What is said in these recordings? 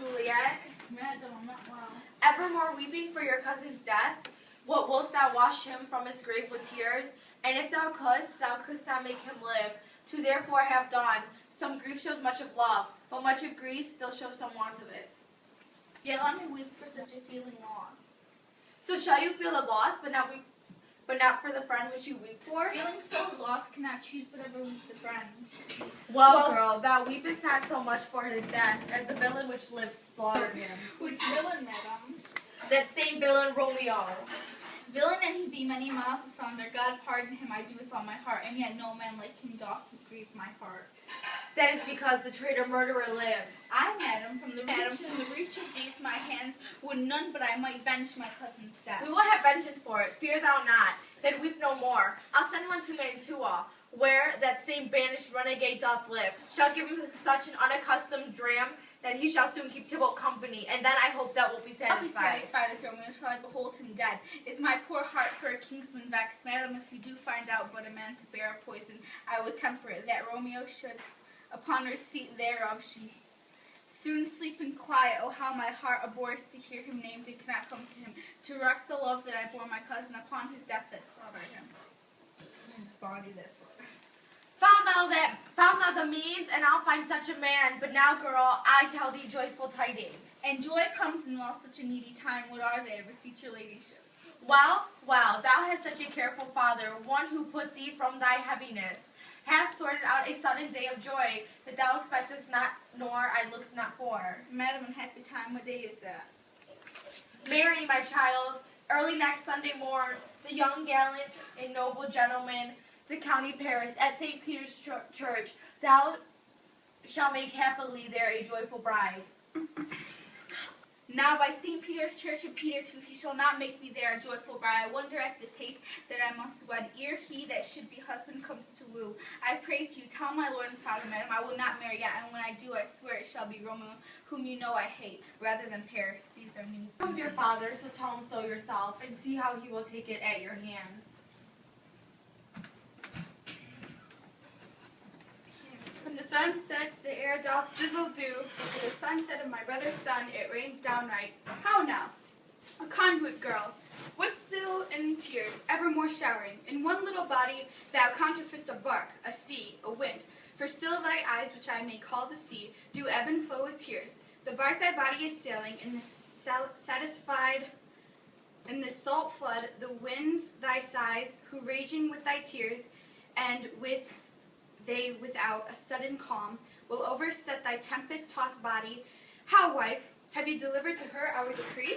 Juliet? Madam, I'm not well. Evermore weeping for your cousin's death? What wilt thou wash him from his grave with tears? And if thou couldst not make him live, to therefore have done. Some grief shows much of love, but much of grief still shows some want of it. Yet let me weep for such a feeling loss. So shall you feel the loss, but not for the friend which you weep for? Feeling so lost cannot choose but ever weep the friend. Well, girl, thou weepest not so much for his death, as the villain which lives slaughtered him. Which villain, madam? That same villain, Romeo. Villain and he be many miles asunder, God pardon him, I do with all my heart, and yet no man like him doth grieve my heart. That is because the traitor murderer lives. I, madam, from the reach of these my hands, would none but I might venge my cousin's death. We will have vengeance for it, fear thou not. Then weep no more. I'll send one to Mantua, where that same banished renegade doth live. Shall give him such an unaccustomed dram that he shall soon keep Tybalt company, and then I hope that will be satisfied. I'll be satisfied if Romeo shall I behold him dead. Is my poor heart for a kinsman vexed? Madam, if you do find out but a man to bear a poison, I would temper it, that Romeo should, upon receipt thereof, she soon sleep in quiet. Oh, how my heart abhors to hear him named and cannot come to him, to wreck the love that I bore my cousin upon his death that slaughtered him. His body that slaughtered. Found thou the means, and I'll find such a man. But now, girl, I tell thee joyful tidings. And joy comes in while such a needy time. What are they? Beseech your ladyship. Well, thou hast such a careful father, one who put thee from thy heaviness, hast sorted out a sudden day of joy that thou expectest not, nor I looked not for. Madam, happy time, what day is that? Mary, my child, early next Sunday morn, the young gallant and noble gentleman, the county Paris, at St. Peter's Church, thou shalt make happily there a joyful bride. Now by St. Peter's Church and Peter too, he shall not make me there a joyful bride. I wonder at this haste that I must wed, ere he that should be husband comes to woo. I pray to you, tell my lord and father, madam, I will not marry yet, and when I do, I swear it shall be Romeo, whom you know I hate, rather than Paris. These are news. Comes your father, so tell him so yourself, and see how he will take it at your hands. When the sun sets, the air doth drizzle dew, but for the sunset of my brother's son, it rains downright. How now? A conduit girl, what still in tears, evermore showering, in one little body thou counterfeitest a bark, a sea, a wind. For still thy eyes, which I may call the sea, do ebb and flow with tears. The bark thy body is sailing, in this satisfied, in this salt flood, the winds thy sighs, who raging with thy tears, and with they without a sudden calm, will overset thy tempest-tossed body. How, wife, have you delivered to her our decree?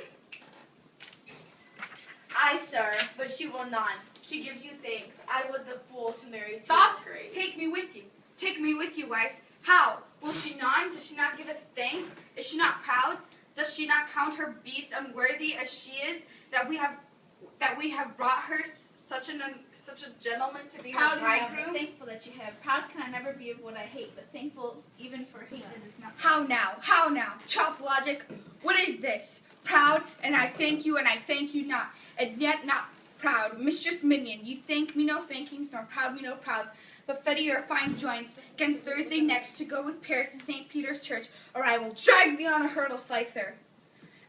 Aye, sir, but she will none. She gives you thanks. I would the fool to marry to Soft, great. take me with you. Take me with you, wife. How? Will she not? Does she not give us thanks? Is she not proud? Does she not count her beast unworthy as she is, that we have brought her such a gentleman to be her bridegroom? Thankful that you have. Proud can I never be of what I hate, but thankful even for hate that is not. How now? How now? Chop logic. What is this? Proud, and I thank you, and I thank you not, and yet not proud. Mistress Minion, you thank me no thankings, nor proud me no prouds, but fetter your fine joints, against Thursday next to go with Paris to St. Peter's Church, or I will drag thee on a hurdle thither.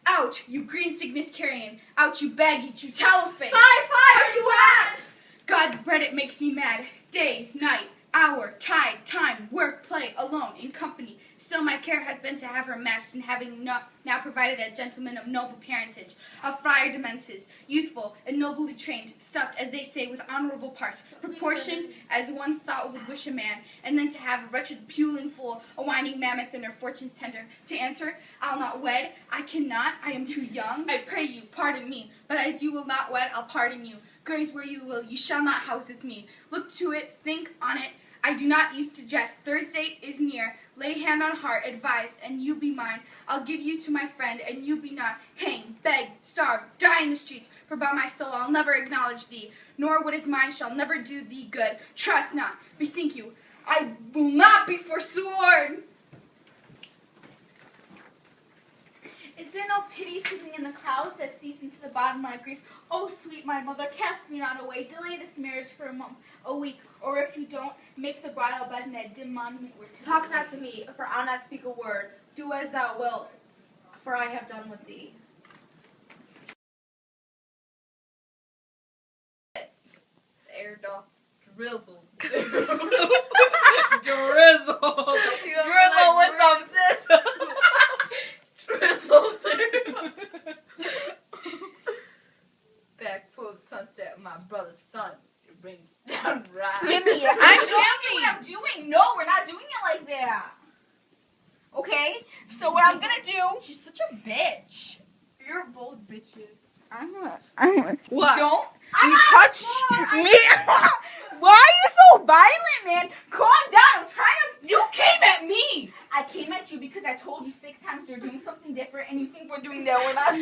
Out, you green sickness carrion! Out, you baggy, you tallow face! Fie, where you at? God's bread, it makes me mad. Day, night, hour, tide, time, work, play, alone, in company. Still my care hath been to have her matched, and having now provided a gentleman of noble parentage, a friar de menses, youthful and nobly trained, stuffed, as they say, with honorable parts, proportioned as one's thought would wish a man, and then to have a wretched puling fool, a whining mammoth in her fortune's tender, to answer, I'll not wed, I cannot, I am too young, I pray you, pardon me, but as you will not wed, I'll pardon you. Graze where you will, you shall not house with me. Look to it, think on it, I do not use to jest. Thursday is near. Lay hand on heart, advise, and you be mine. I'll give you to my friend, and you be not. Hang, beg, starve, die in the streets, for by my soul I'll never acknowledge thee, nor what is mine shall never do thee good. Trust not, bethink you, I will not be forsworn. Is there no pity sitting in the clouds that sees into the bottom of my grief? Oh, sweet my mother, cast me not away. Delay this marriage for a month, a week, or if you don't, make the bridal bed in that dim monument where 'tis Talk not to me, for I'll not speak a word. Do as thou wilt. for I have done with thee. Air dog drizzle. Drizzle. You Drizzle with some sizzle. drizzle too. Back full of sunset, my brother's son. It rains down right. Jimmy, I'm showing you what I'm doing. No, we're not doing it like that. Okay? So what I'm gonna do... She's such a bitch. You're both bitches. What? Don't you touch me. Why are you so violent, man? Calm down. I'm trying to... You came at me. I came at you because I told you 6 times we're doing something different and you think we're doing that. We're not.